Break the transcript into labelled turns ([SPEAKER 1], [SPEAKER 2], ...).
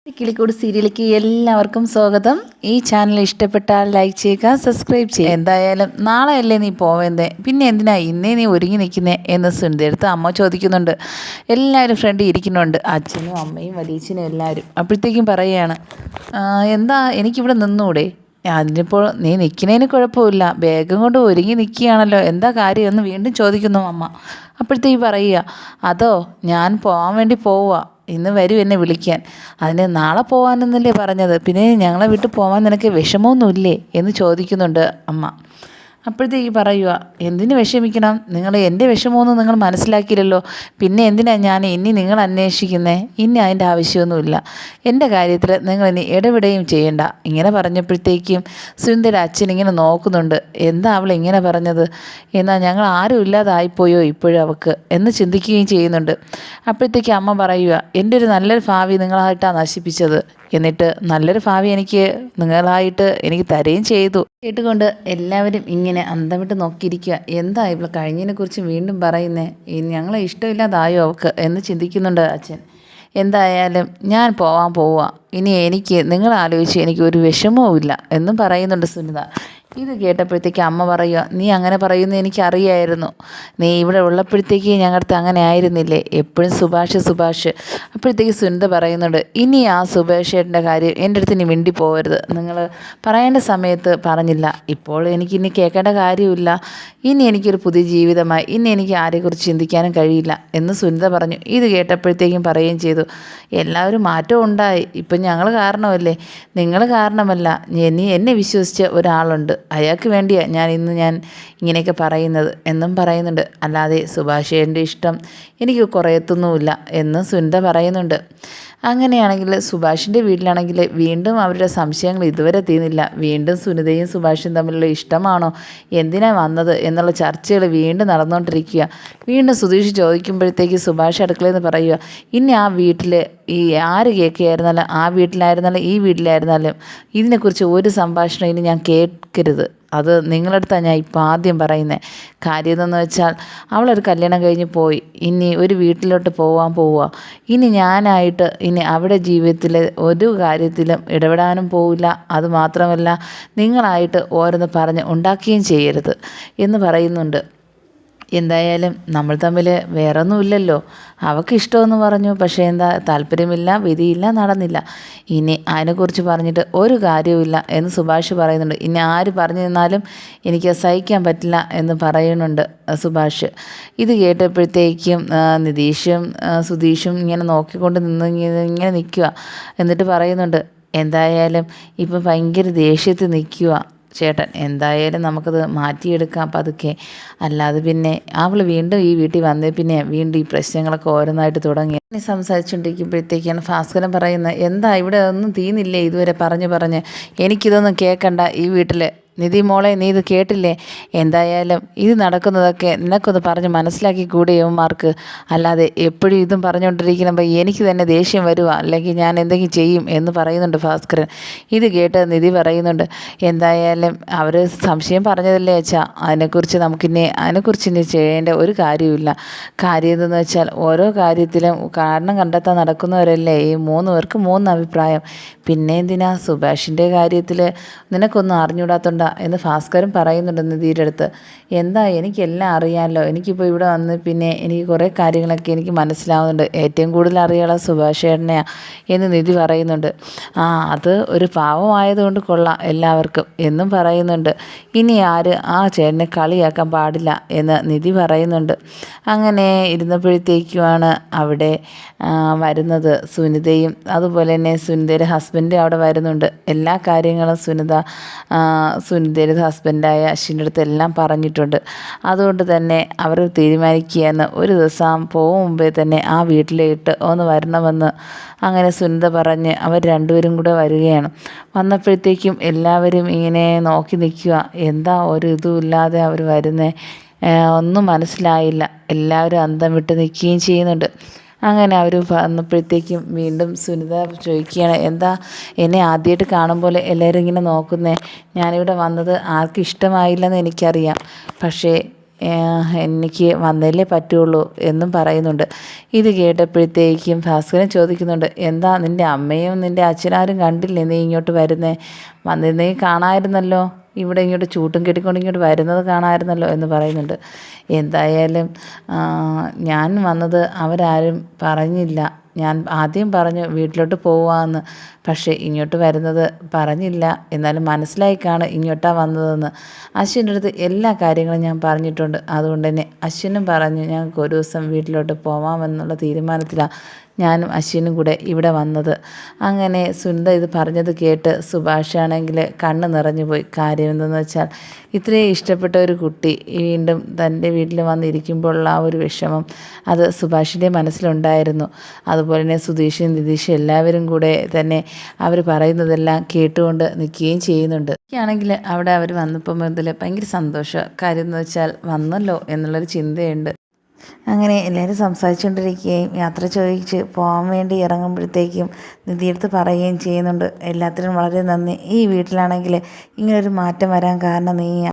[SPEAKER 1] കിളിക്കൂട് സീരിയലിലേക്ക് എല്ലാവർക്കും സ്വാഗതം. ഈ ചാനൽ ഇഷ്ടപ്പെട്ടാൽ ലൈക്ക് ചെയ്യുക, സബ്സ്ക്രൈബ് ചെയ്യുക. എന്തായാലും നാളെ അല്ലേ നീ പോവേണ്ടേ, പിന്നെ എന്തിനാ ഇന്നേ നീ ഒരുങ്ങി നിൽക്കുന്നേ എന്ന് സുനിതയെടുത്ത് അമ്മ ചോദിക്കുന്നുണ്ട്. എല്ലാവരും ഫ്രണ്ട് ഇരിക്കുന്നുണ്ട്, അച്ഛനും അമ്മയും വലിയച്ഛനും എല്ലാവരും. അപ്പോഴത്തേക്കും പറയുകയാണ്, എന്താ എനിക്കിവിടെ നിന്നൂടെ? അതിനിപ്പോൾ നീ നിൽക്കുന്നതിന് കുഴപ്പമില്ല, വേഗം കൊണ്ട് ഒരുങ്ങി നിൽക്കുകയാണല്ലോ, എന്താ കാര്യം എന്ന് വീണ്ടും ചോദിക്കുന്നു അമ്മ. അപ്പോഴത്തേക്ക് പറയുക, അതോ ഞാൻ പോകാൻ വേണ്ടി പോവുക, ഇന്ന് വരും എന്നെ വിളിക്കാൻ. അതിന് നാളെ പോകാനെന്നല്ലേ പറഞ്ഞത്, പിന്നെ ഞങ്ങളെ വിട്ട് പോകാൻ നിനക്ക് വിഷമമൊന്നുമില്ലേ എന്ന് ചോദിക്കുന്നുണ്ട് അമ്മ. അപ്പോഴത്തേക്ക് പറയുക, എന്തിന് വിഷമിക്കണം, നിങ്ങൾ എൻ്റെ വിഷമമൊന്നും നിങ്ങൾ മനസ്സിലാക്കിയില്ലല്ലോ, പിന്നെ എന്തിനാണ് ഞാൻ ഇനി നിങ്ങൾ അന്വേഷിക്കുന്നത്? ഇനി അതിൻ്റെ ആവശ്യമൊന്നുമില്ല, എൻ്റെ കാര്യത്തിൽ നിങ്ങൾ ഇനി ഇടപെടുകയും ചെയ്യണ്ട. ഇങ്ങനെ പറഞ്ഞപ്പോഴത്തേക്കും സുനിതയുടെ അച്ഛൻ ഇങ്ങനെ നോക്കുന്നുണ്ട്, എന്താ അവൾ ഇങ്ങനെ പറഞ്ഞത്, എന്നാൽ ഞങ്ങൾ ആരും ഇല്ലാതായിപ്പോയോ ഇപ്പോഴും അവൾക്ക് എന്ന് ചിന്തിക്കുകയും ചെയ്യുന്നുണ്ട്. അപ്പോഴത്തേക്ക് അമ്മ പറയുക, എൻ്റെ ഒരു നല്ലൊരു ഭാവി നിങ്ങളായിട്ടാണ് നശിപ്പിച്ചത്, എന്നിട്ട് നല്ലൊരു ഭാവി നിങ്ങളായിട്ട് എനിക്ക് തരുകയും ചെയ്തു. കേട്ടുകൊണ്ട് എല്ലാവരും ഇങ്ങനെ അന്തം വിട്ട് നോക്കിയിരിക്കുക. എന്താ ഇവൾ കഴിഞ്ഞതിനെക്കുറിച്ച് വീണ്ടും പറയുന്നേ, ഞങ്ങളെ ഇഷ്ടമില്ലാതായോ അവൾക്ക് എന്ന് ചിന്തിക്കുന്നുണ്ട് അച്ഛൻ. എന്തായാലും ഞാൻ പോവുക, ഇനി എനിക്ക് നിങ്ങളാലോചിച്ച് എനിക്കൊരു വിഷമവും ഇല്ല എന്നും പറയുന്നുണ്ട് സുനിത. ഇത് കേട്ടപ്പോഴത്തേക്ക് അമ്മ പറയുക, നീ അങ്ങനെ പറയുന്നത് എനിക്കറിയായിരുന്നു, നീ ഇവിടെ ഉള്ളപ്പോഴത്തേക്ക് ഞങ്ങളുടെ അങ്ങനെ ആയിരുന്നില്ലേ, എപ്പോഴും സുഭാഷ്. അപ്പോഴത്തേക്ക് സുനിത പറയുന്നുണ്ട്, ഇനി ആ സുഭാഷ് ഏട്ടൻ്റെ കാര്യം എൻ്റെ അടുത്ത് ഇനി മിണ്ടി പോകരുത്, നിങ്ങൾ പറയേണ്ട സമയത്ത് പറഞ്ഞില്ല, ഇപ്പോൾ എനിക്കിനി കേൾക്കേണ്ട കാര്യമില്ല, ഇനി എനിക്കൊരു പുതിയ ജീവിതമായി, ഇനി എനിക്ക് ആരെക്കുറിച്ച് ചിന്തിക്കാനും കഴിയില്ല എന്ന് സുനിത പറഞ്ഞു. ഇത് കേട്ടപ്പോഴത്തേക്കും പറയുകയും ചെയ്തു, എല്ലാവരും മാറ്റം ഉണ്ടായി, ഇപ്പം ഞങ്ങൾ കാരണമല്ലേ, നിങ്ങൾ കാരണമല്ല, എന്നെ വിശ്വസിച്ച ഒരാളുണ്ട്, അയാൾക്ക് വേണ്ടിയാണ് ഞാൻ ഇങ്ങനെയൊക്കെ പറയുന്നത് എന്നും പറയുന്നുണ്ട്. അല്ലാതെ സുഭാഷേൻ്റെ ഇഷ്ടം എനിക്ക് കുറയത്തൊന്നുമില്ല എന്ന് സുനിത പറയുന്നുണ്ട്. അങ്ങനെയാണെങ്കിൽ സുഭാഷിൻ്റെ വീട്ടിലാണെങ്കിൽ വീണ്ടും അവരുടെ സംശയങ്ങൾ ഇതുവരെ തീർന്നില്ല. വീണ്ടും സുനിതയും സുഭാഷും തമ്മിലുള്ള ഇഷ്ടമാണോ, എന്തിനാണ് വന്നത് എന്നുള്ള ചർച്ചകൾ വീണ്ടും നടന്നുകൊണ്ടിരിക്കുക. വീണ്ടും സുധീഷ് ചോദിക്കുമ്പോഴത്തേക്ക് സുഭാഷ് അടുക്കളയെന്ന് പറയുക, ഇനി ആ വീട്ടിൽ ഈ ആര് കേൾക്കുകയായിരുന്നാലും, ആ വീട്ടിലായിരുന്നാലും ഈ വീട്ടിലായിരുന്നാലും ഇതിനെക്കുറിച്ച് ഒരു സംഭാഷണം ഇനി ഞാൻ കേൾക്കരുത്. അത് നിങ്ങളടുത്താണ് ഞാൻ ഇപ്പോൾ ആദ്യം പറയുന്നത്. കാര്യം എന്തെന്ന് വെച്ചാൽ അവളൊരു കല്യാണം കഴിഞ്ഞ് പോയി, ഇനി ഒരു വീട്ടിലോട്ട് പോവുക, ഇനി ഞാനായിട്ട് ഇനി അവിടെ ജീവിതത്തിൽ ഒരു കാര്യത്തിലും ഇടപെടാനും പോവില്ല. അതുമാത്രമല്ല, നിങ്ങളായിട്ട് ഓരോന്ന് പറഞ്ഞ് ഉണ്ടാക്കുകയും ചെയ്യരുത് എന്ന് പറയുന്നുണ്ട്. എന്തായാലും നമ്മൾ തമ്മിൽ വേറൊന്നുമില്ലല്ലോ, അവൾക്ക് ഇഷ്ടമെന്ന് പറഞ്ഞു, പക്ഷേ എന്താ താല്പര്യമില്ല, വിധിയില്ല, നടന്നില്ല, ഇനി അതിനെക്കുറിച്ച് പറഞ്ഞിട്ട് ഒരു കാര്യവുമില്ല എന്ന് സുഭാഷ് പറയുന്നുണ്ട്. ഇനി ആര് പറഞ്ഞു തന്നാലും എനിക്ക് സഹിക്കാൻ പറ്റില്ല എന്ന് പറയുന്നുണ്ട് സുഭാഷ്. ഇത് കേട്ടപ്പോഴത്തേക്കും നിതീഷും സുധീഷും ഇങ്ങനെ നോക്കിക്കൊണ്ട് ഇങ്ങനെ നിൽക്കുക. എന്നിട്ട് പറയുന്നുണ്ട്, എന്തായാലും ഇപ്പം ഭയങ്കര ദേഷ്യത്തിൽ നിൽക്കുക ചേട്ടൻ, എന്തായാലും നമുക്കത് മാറ്റിയെടുക്കാം പതുക്കെ, അല്ലാതെ പിന്നെ അവൾ വീണ്ടും ഈ വീട്ടിൽ വന്നേ പിന്നെ വീണ്ടും ഈ പ്രശ്നങ്ങളൊക്കെ ഓരോന്നായിട്ട് തുടങ്ങി. സംസാരിച്ചുകൊണ്ടിരിക്കുമ്പോഴത്തേക്കാണ് ഭാസ്കരൻ പറയുന്നത്, എന്താ ഇവിടെ ഒന്നും തീർന്നില്ലേ ഇതുവരെ പറഞ്ഞ് എനിക്കിതൊന്നും കേൾക്കണ്ട ഈ വീട്ടിൽ. നിധി മോളെ, നീ ഇത് കേട്ടില്ലേ, എന്തായാലും ഇത് നടക്കുന്നതൊക്കെ നിനക്കൊന്ന് പറഞ്ഞ് മനസ്സിലാക്കി കൂടെ യവന്മാർക്ക്, അല്ലാതെ എപ്പോഴും ഇതും പറഞ്ഞുകൊണ്ടിരിക്കുമ്പോൾ എനിക്ക് തന്നെ ദേഷ്യം വരുക, അല്ലെങ്കിൽ ഞാൻ എന്തെങ്കിലും ചെയ്യും എന്ന് പറയുന്നുണ്ട് ഭാസ്കരൻ. ഇത് കേട്ട് നിധി പറയുന്നുണ്ട്, എന്തായാലും അവർ സംശയം പറഞ്ഞതല്ലേ അച്ഛാ, അതിനെക്കുറിച്ച് ഇനി ചെയ്യേണ്ട ഒരു കാര്യമില്ല. കാര്യം എന്തെന്ന് വെച്ചാൽ ഓരോ കാര്യത്തിലും കാരണം കണ്ടെത്താൻ നടക്കുന്നവരല്ലേ ഈ 3 പേർക്ക് 3 അഭിപ്രായം. പിന്നെ എന്തിനാ സുഭാഷിൻ്റെ കാര്യത്തിൽ നിനക്കൊന്നും അറിഞ്ഞുകൂടാത്തോണ്ട എന്ന് ഭാസ്കരൻ പറയുന്നുണ്ട് നിധിയുടെ അടുത്ത്. എന്താ, എനിക്കെല്ലാം അറിയാമല്ലോ, എനിക്കിപ്പോൾ ഇവിടെ വന്ന് പിന്നെ എനിക്ക് കുറേ കാര്യങ്ങളൊക്കെ എനിക്ക് മനസ്സിലാവുന്നുണ്ട്, ഏറ്റവും കൂടുതൽ അറിയാനുള്ള സുഭാഷ് ഏട്ടനെയാണ് എന്ന് നിധി പറയുന്നുണ്ട്. അത് ഒരു പാവമായതുകൊണ്ട് കൊള്ളാം എല്ലാവർക്കും എന്നും പറയുന്നുണ്ട്. ഇനി ആര് ആ ചേട്ടനെ കളിയാക്കാൻ പാടില്ല എന്ന് നിധി പറയുന്നുണ്ട്. അങ്ങനെ ഇരുന്നപ്പോഴത്തേക്കുമാണ് അവിടെ വരുന്നത് സുനിതയും, അതുപോലെ തന്നെ സുനിതയുടെ ഹസ്ബൻഡ് അവിടെ വരുന്നുണ്ട്. എല്ലാ കാര്യങ്ങളും സുനിതയുടെ ഹസ്ബൻഡായ അശ്വിൻ്റെ അടുത്ത് എല്ലാം പറഞ്ഞിട്ടുണ്ട്. അതുകൊണ്ട് തന്നെ അവർ തീരുമാനിക്കുകയെന്ന് ഒരു ദിവസം പോകും മുമ്പേ തന്നെ ആ വീട്ടിലേക്ക് ഒന്ന് വരണമെന്ന്. അങ്ങനെ സുനിത പറഞ്ഞ് അവർ രണ്ടുപേരും കൂടെ വരികയാണ്. വന്നപ്പോഴത്തേക്കും എല്ലാവരും ഇങ്ങനെ നോക്കി നിൽക്കുക, എന്താ ഒരു ഇതുമില്ലാതെ അവർ വരുന്നേ, ഒന്നും മനസ്സിലായില്ല. എല്ലാവരും അന്തം വിട്ട് നിൽക്കുകയും ചെയ്യുന്നുണ്ട്. അങ്ങനെ അവർ വന്നപ്പോഴത്തേക്കും വീണ്ടും സുനിത ചോദിക്കുകയാണ്, എന്താ എന്നെ ആദ്യമായിട്ട് കാണും പോലെ എല്ലാവരും ഇങ്ങനെ നോക്കുന്നേ, ഞാനിവിടെ വന്നത് ആർക്കും ഇഷ്ടമായില്ലെന്ന് എനിക്കറിയാം, പക്ഷേ എനിക്ക് വന്നല്ലേ പറ്റുള്ളൂ എന്നും പറയുന്നുണ്ട്. ഇത് കേട്ടപ്പോഴത്തേക്കും ഭാസ്കരൻ ചോദിക്കുന്നുണ്ട്, എന്താ നിൻ്റെ അമ്മയും നിൻ്റെ അച്ഛനാരും കണ്ടില്ലേ നീ ഇങ്ങോട്ട് വരുന്നേ? വന്നിരുന്നെങ്കിൽ കാണാമായിരുന്നല്ലോ, ഇവിടെ ഇങ്ങോട്ട് ചൂട്ടും കെട്ടിക്കൊണ്ട് ഇങ്ങോട്ട് വരുന്നത് കാണാമായിരുന്നല്ലോ എന്ന് പറയുന്നുണ്ട്. എന്തായാലും ഞാൻ വന്നത് അവരാരും പറഞ്ഞില്ല. ഞാൻ ആദ്യം പറഞ്ഞു വീട്ടിലോട്ട് പോവാമെന്ന്, പക്ഷേ ഇങ്ങോട്ട് വരുന്നത് പറഞ്ഞില്ല. എന്നാലും മനസ്സിലായി കാണും ഇങ്ങോട്ടാണ് വന്നതെന്ന്. അശ്വിൻ്റെ അടുത്ത് എല്ലാ കാര്യങ്ങളും ഞാൻ പറഞ്ഞിട്ടുണ്ട്. അതുകൊണ്ട് തന്നെ അശ്വിനും പറഞ്ഞു ഞങ്ങൾക്ക് ഒരു ദിവസം വീട്ടിലോട്ട് പോവാമെന്നുള്ള തീരുമാനത്തിലാണ് ഞാനും അശ്വിനും കൂടെ ഇവിടെ വന്നത്. അങ്ങനെ സുനിത ഇത് പറഞ്ഞത് കേട്ട് സുഭാഷാണെങ്കിൽ കണ്ണ് നിറഞ്ഞു പോയി. കാര്യം എന്തെന്ന് വെച്ചാൽ ഇത്രയും ഇഷ്ടപ്പെട്ട ഒരു കുട്ടി വീണ്ടും തൻ്റെ വീട്ടിൽ വന്നിരിക്കുമ്പോഴുള്ള ആ ഒരു വിഷമം അത് സുഭാഷിൻ്റെ മനസ്സിലുണ്ടായിരുന്നു. അതുപോലെ തന്നെ സുധീഷും നിതീഷും എല്ലാവരും കൂടെ തന്നെ അവർ പറയുന്നതെല്ലാം കേട്ടുകൊണ്ട് നിൽക്കുകയും ചെയ്യുന്നുണ്ട്. എനിക്കാണെങ്കിൽ അവിടെ അവർ വന്നപ്പോൾ മുതൽ ഭയങ്കര സന്തോഷം. കാര്യം എന്ന് വെച്ചാൽ വന്നല്ലോ എന്നുള്ളൊരു ചിന്തയുണ്ട്. അങ്ങനെ എല്ലാവരും സംസാരിച്ചുകൊണ്ടിരിക്കുകയും യാത്ര ചോദിച്ച് പോകാൻ വേണ്ടി ഇറങ്ങുമ്പോഴത്തേക്കും നിധിയെടുത്ത് പറയുകയും ചെയ്യുന്നുണ്ട്, എല്ലാത്തിനും വളരെ നന്ദി. ഈ വീട്ടിലാണെങ്കിൽ ഇങ്ങനൊരു മാറ്റം വരാൻ കാരണം നീ